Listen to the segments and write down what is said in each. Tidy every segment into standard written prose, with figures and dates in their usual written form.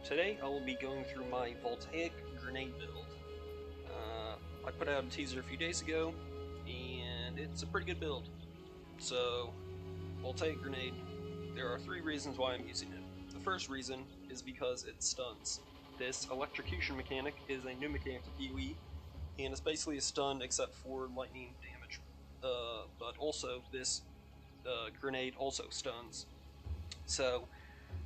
today I will be going through my Voltaic Grenade build. I put out a teaser a few days ago, and it's a pretty good build. So, Voltaic Grenade, there are 3 reasons why I'm using it. The first reason is because it stuns. This electrocution mechanic is a new mechanic to PoE, and it's basically a stun except for lightning damage. But also, this grenade also stuns. So,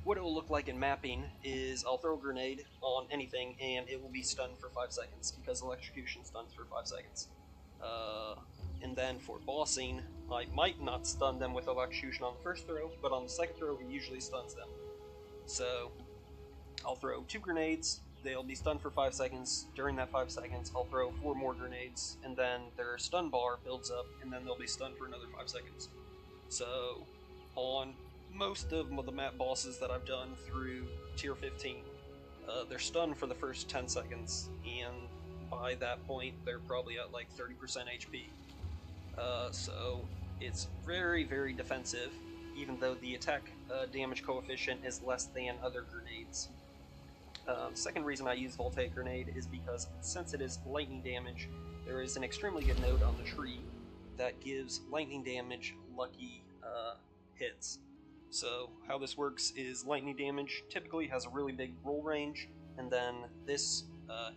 what it will look like in mapping is I'll throw a grenade on anything and it will be stunned for 5 seconds because electrocution stuns for 5 seconds. And then for bossing, I might not stun them with electrocution on the first throw, but on the second throw it usually stuns them. So I'll throw 2 grenades, they'll be stunned for 5 seconds. During that 5 seconds I'll throw 4 more grenades, and then their stun bar builds up, and then they'll be stunned for another 5 seconds. So on most of the map bosses that I've done through tier 15, they're stunned for the first 10 seconds, and by that point they're probably at like 30% HP. So it's very, very defensive, even though the attack damage coefficient is less than other grenades. Second reason I use Voltaic Grenade is because since it is lightning damage, there is an extremely good node on the tree that gives lightning damage lucky hits. So how this works is lightning damage typically has a really big roll range, and then this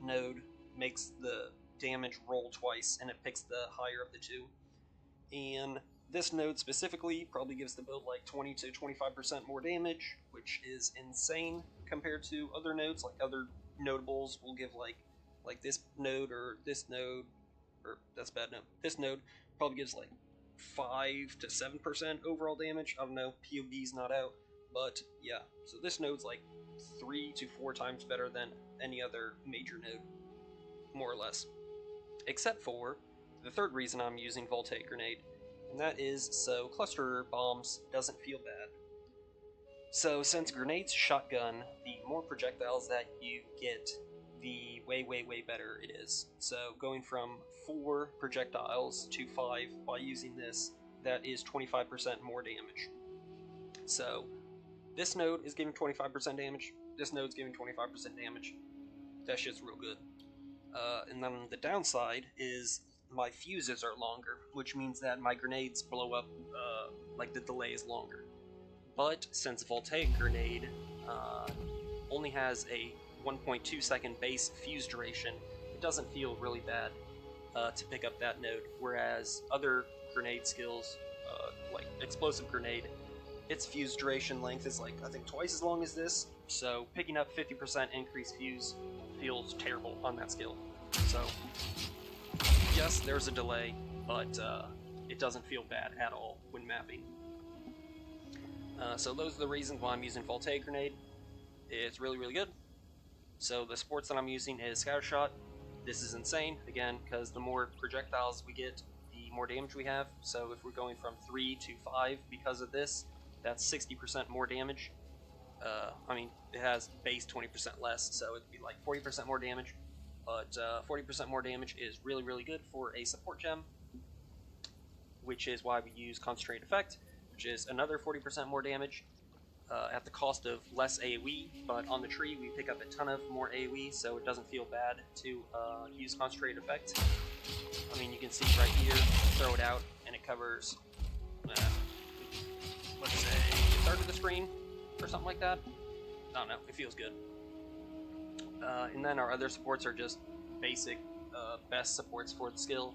node makes the damage roll twice, and it picks the higher of the two. And this node specifically probably gives the build like 20 to 25% more damage, which is insane compared to other nodes. Like other notables will give like this node or this node, or that's a bad node. This node probably gives like 5 to 7% overall damage. I don't know, POB's not out, but yeah. So this node's like 3 to 4 times better than any other major node, more or less. Except for the third reason I'm using Voltaic Grenade, and that is so cluster bombs doesn't feel bad. So since grenades shotgun, the more projectiles that you get, the way better it is. So going from 4 projectiles to 5 by using this, that is 25% more damage. So this node is giving 25% damage, this node's giving 25% damage. That shit's real good. And then the downside is my fuses are longer, which means that my grenades blow up, like the delay is longer. But since Voltaic Grenade only has a 1.2 second base fuse duration, it doesn't feel really bad to pick up that node, whereas other grenade skills, like Explosive Grenade, its fuse duration length is like, I think, twice as long as this, so picking up 50% increased fuse feels terrible on that skill. So, yes, there's a delay, but it doesn't feel bad at all when mapping. So those are the reasons why I'm using Voltaic Grenade. It's really, really good. So the supports that I'm using is Scatter Shot. This is insane, again, because the more projectiles we get, the more damage we have. So if we're going from 3 to 5 because of this, that's 60% more damage. I mean, it has base 20% less, so it'd be like 40% more damage. But 40% more damage is really, really good for a support gem, which is why we use Concentrate Effect, which is another 40% more damage at the cost of less AoE, but on the tree we pick up a ton of more AoE, so it doesn't feel bad to use Concentrate Effect. I mean, you can see right here, throw it out, and it covers, let's say, a third of the screen, or something like that. I don't know, it feels good. And then our other supports are just basic, best supports for the skill.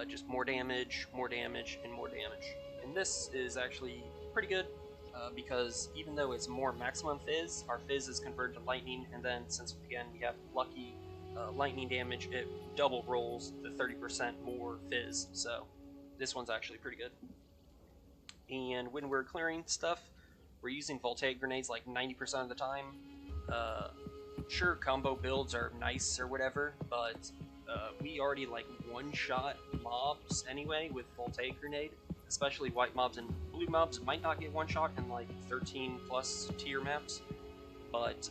Just more damage, and more damage. And this is actually pretty good, because even though it's more maximum fizz, our fizz is converted to lightning, and then since, again, we have lucky lightning damage, it double rolls the 30% more fizz, so this one's actually pretty good. And when we're clearing stuff, we're using Voltaic Grenades like 90% of the time. Sure, combo builds are nice or whatever, but we already like one-shot mobs anyway with Voltaic Grenade, especially white mobs and blue mobs might not get one-shot in like 13 plus tier maps, but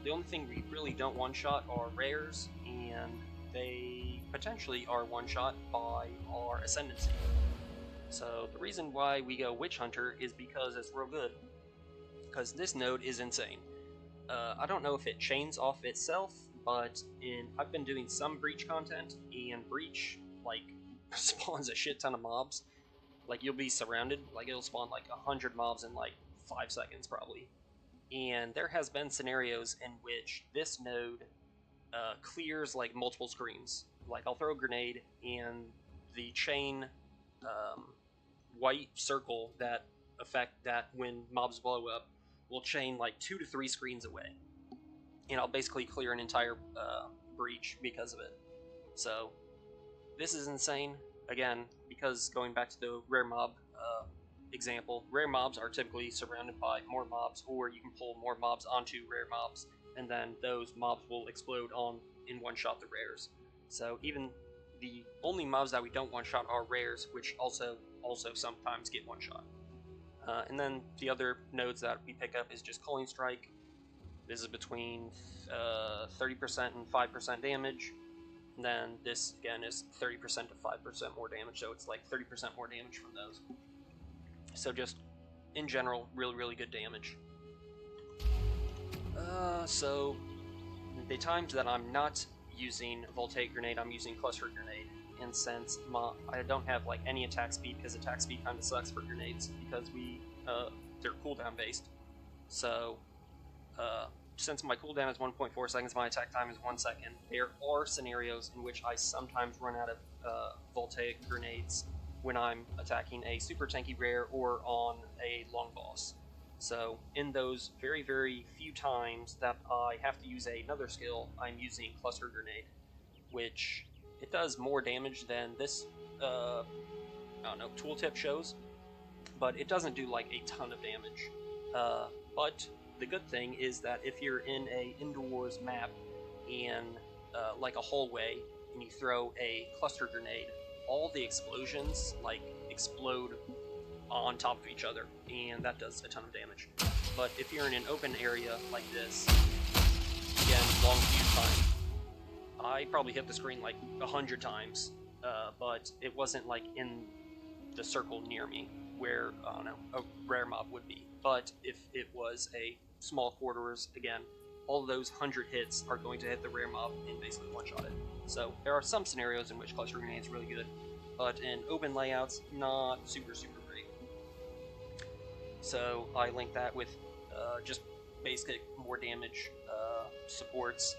the only thing we really don't one-shot are rares, and they potentially are one-shot by our Ascendancy. So the reason why we go Witchhunter is because it's real good, because this node is insane. I don't know if it chains off itself, but I've been doing some Breach content, and Breach, like, spawns a shit ton of mobs. Like, you'll be surrounded, like, it'll spawn like 100 mobs in like 5 seconds probably. And there has been scenarios in which this node clears like multiple screens. Like, I'll throw a grenade, and the chain white circle that effect that when mobs blow up will chain like 2 to 3 screens away, and I'll basically clear an entire breach because of it. So this is insane. Again, because going back to the rare mob example, rare mobs are typically surrounded by more mobs, or you can pull more mobs onto rare mobs, and then those mobs will explode on in one shot the rares. So even the only mobs that we don't one shot are rares, which also sometimes get one shot. And then the other nodes that we pick up is just Culling Strike. This is between 30% and 5% damage. And then this, again, is 30% to 5% more damage, so it's like 30% more damage from those. So just, in general, really, really good damage. So, the times that I'm not using Voltaic Grenade, I'm using Cluster Grenade. And since I don't have like any attack speed, because attack speed kind of sucks for grenades, because they're cooldown based. So, since my cooldown is 1.4 seconds, my attack time is 1 second, there are scenarios in which I sometimes run out of Voltaic Grenades when I'm attacking a super tanky rare or on a long boss. So in those very, very few times that I have to use another skill, I'm using Cluster Grenade, which it does more damage than this, I don't know, tooltip shows, but it doesn't do like a ton of damage. But the good thing is that if you're in a indoors map and like a hallway, and you throw a cluster grenade, all the explosions like explode on top of each other, and that does a ton of damage. But if you're in an open area like this, again, long view time, I probably hit the screen like 100 times, but it wasn't like in the circle near me where, I don't know, a rare mob would be. But if it was a small quarters, again, all those 100 hits are going to hit the rare mob and basically one-shot it. So there are some scenarios in which Cluster Grenade is really good, but in open layouts, not super, super great. So I link that with just basic more damage supports.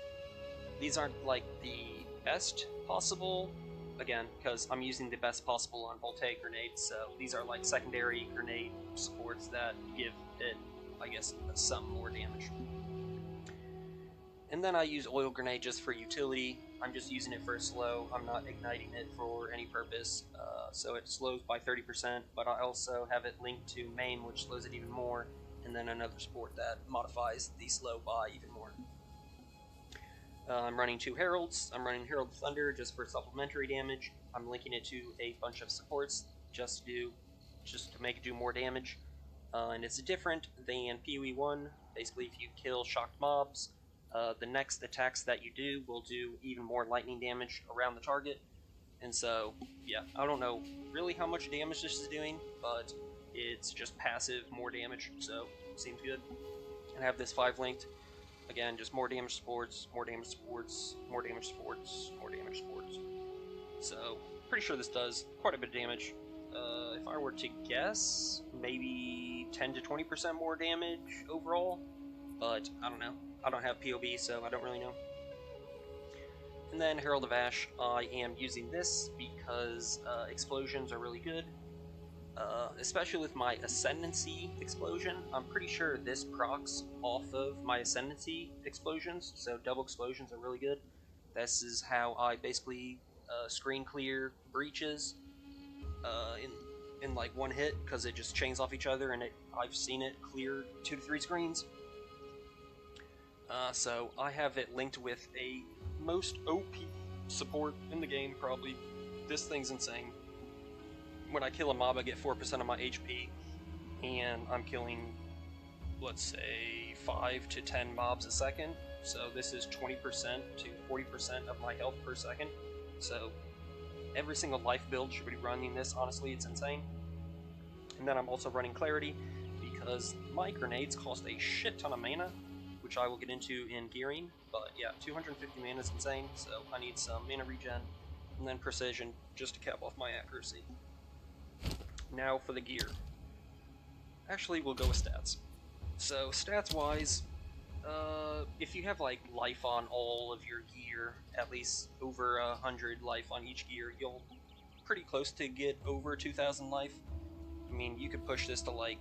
These aren't like the best possible, again, because I'm using the best possible on Voltaic Grenade, so these are like secondary grenade supports that give it, I guess, some more damage. And then I use Oil Grenade just for utility. I'm just using it for slow. I'm not igniting it for any purpose, so it slows by 30%, but I also have it linked to main, which slows it even more, and then another support that modifies the slow by even more. I'm running 2 Heralds. I'm running Herald of Thunder just for supplementary damage. I'm linking it to a bunch of supports just to make it do more damage. And it's different than PoE 1. Basically, if you kill shocked mobs, the next attacks that you do will do even more lightning damage around the target. And so, yeah, I don't know really how much damage this is doing, but it's just passive, more damage, so seems good. And I have this 5 linked. Again, just more damage supports, more damage supports, more damage supports, more damage supports. So, pretty sure this does quite a bit of damage. If I were to guess, maybe 10 to 20% more damage overall, but I don't know. I don't have POB, so I don't really know. And then Herald of Ash, I am using this because explosions are really good. Especially with my Ascendancy explosion, I'm pretty sure this procs off of my Ascendancy explosions, so double explosions are really good. This is how I basically screen clear breaches in like one hit, because it just chains off each other, and I've seen it clear 2 to 3 screens. So I have it linked with a most OP support in the game, probably. This thing's insane. When I kill a mob, I get 4% of my HP, and I'm killing, let's say, 5 to 10 mobs a second, so this is 20% to 40% of my health per second, so every single life build should be running this. Honestly, it's insane. And then I'm also running Clarity, because my grenades cost a shit ton of mana, which I will get into in gearing. But yeah, 250 mana is insane, so I need some mana regen, and then precision just to cap off my accuracy. Now for the gear. Actually, we'll go with stats. So stats-wise, if you have like life on all of your gear, at least over 100 life on each gear, you'll pretty close to get over 2,000 life. I mean, you could push this to like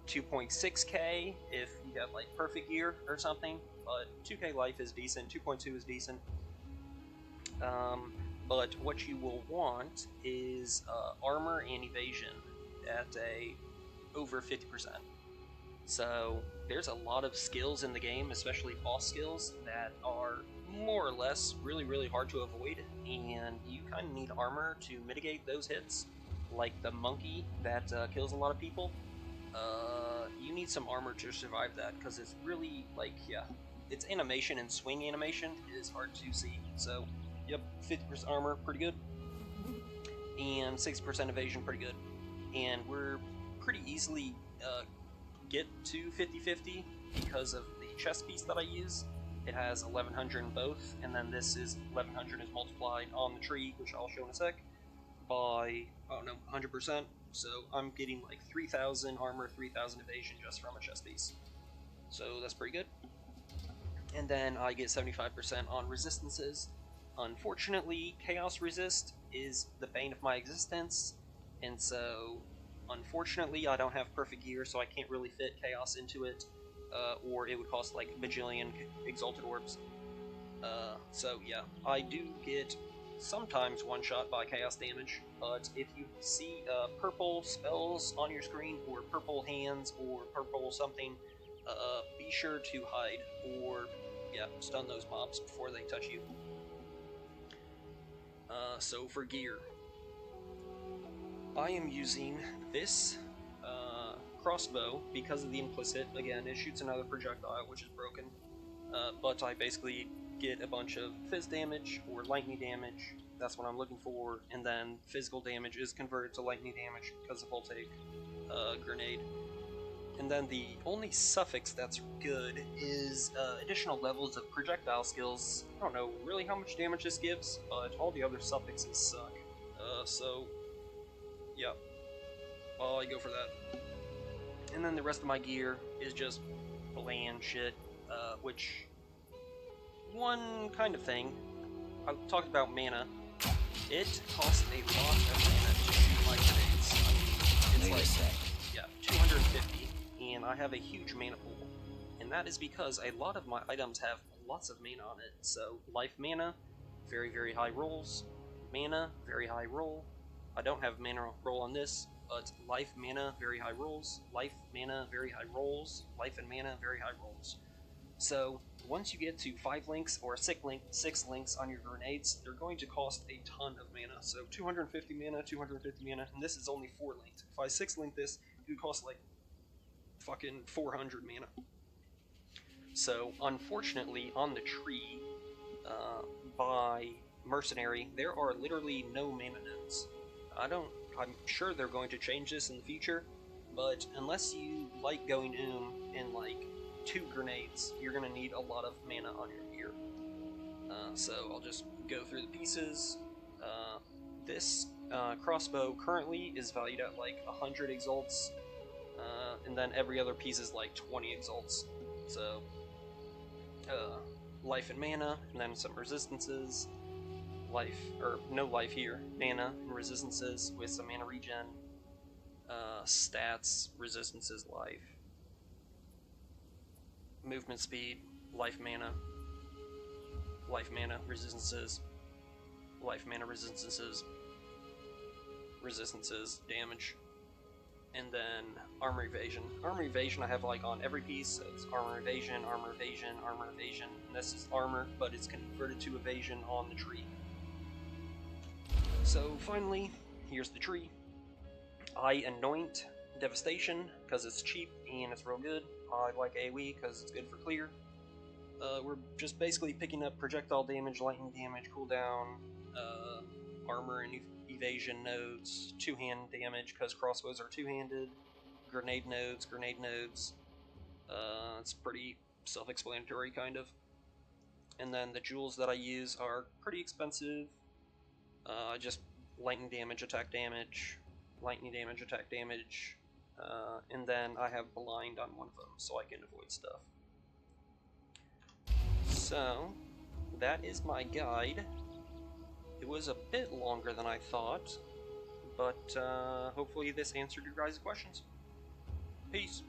2.6k if you have like perfect gear or something, but 2k life is decent, 2.2 is decent. But what you will want is armor and evasion at a over 50%. So there's a lot of skills in the game, especially boss skills, that are more or less really hard to avoid, and you kind of need armor to mitigate those hits, like the monkey that kills a lot of people. You need some armor to survive that, because it's really, like, yeah, its animation and swing animation is hard to see. So, yep, 50% armor, pretty good, and 60% evasion, pretty good. And we're pretty easily get to 50-50 because of the chest piece that I use. It has 1100 in both, and then this is 1100 is multiplied on the tree, which I'll show in a sec, by, oh no, 100%. So I'm getting like 3000 armor, 3000 evasion just from a chest piece. So that's pretty good. And then I get 75% on resistances. Unfortunately, Chaos Resist is the bane of my existence, and so unfortunately I don't have perfect gear, so I can't really fit Chaos into it, or it would cost like a bajillion Exalted Orbs. So yeah, I do get sometimes one-shot by Chaos damage, but if you see purple spells on your screen, or purple hands, or purple something, be sure to hide, or yeah, stun those mobs before they touch you. So for gear, I am using this crossbow because of the implicit. Again, it shoots another projectile, which is broken, but I basically get a bunch of fizz damage or lightning damage. That's what I'm looking for, and then physical damage is converted to lightning damage because of Voltaic Grenade. And then the only suffix that's good is additional levels of projectile skills. I don't know really how much damage this gives, but all the other suffixes suck. So, yeah, I go for that. And then the rest of my gear is just bland shit, which, one kind of thing, I talked about mana. It costs a lot of mana to shoot my grenades. It's like, yeah, 250. And I have a huge mana pool, and that is because a lot of my items have lots of mana on it. So life mana, very high rolls, mana, very high roll. I don't have mana roll on this, but life mana, very high rolls, life mana, very high rolls, life and mana, very high rolls. So once you get to 5 links or 6 links on your grenades, they're going to cost a ton of mana. So 250 mana, 250 mana, and this is only 4 linked. If I 6 link this, it would cost like fucking 400 mana. So unfortunately, on the tree, by Mercenary, there are literally no mana nodes. I'm sure they're going to change this in the future, but unless you like going in like 2 grenades, you're gonna need a lot of mana on your gear. So I'll just go through the pieces. This crossbow currently is valued at like 100 exalts. And then every other piece is like 20 exalts. So, life and mana, and then some resistances. Life, or no life here. Mana and resistances with some mana regen. Stats, resistances, life. Movement speed, life mana, resistances, life mana, resistances, damage. And then armor evasion. Armor evasion I have like on every piece, so it's armor evasion, and this is armor, but it's converted to evasion on the tree. So finally, here's the tree. I anoint Devastation because it's cheap and it's real good. I like AoE because it's good for clear. We're just basically picking up projectile damage, lightning damage, cooldown, armor and evasion nodes, 2-hand damage because crossbows are 2-handed, grenade nodes. It's pretty self-explanatory, kind of. And then the jewels that I use are pretty expensive. Just lightning damage, attack damage, lightning damage, attack damage, and then I have blind on one of them, so I can avoid stuff. So, that is my guide. It was a bit longer than I thought, but hopefully this answered your guys' questions. Peace.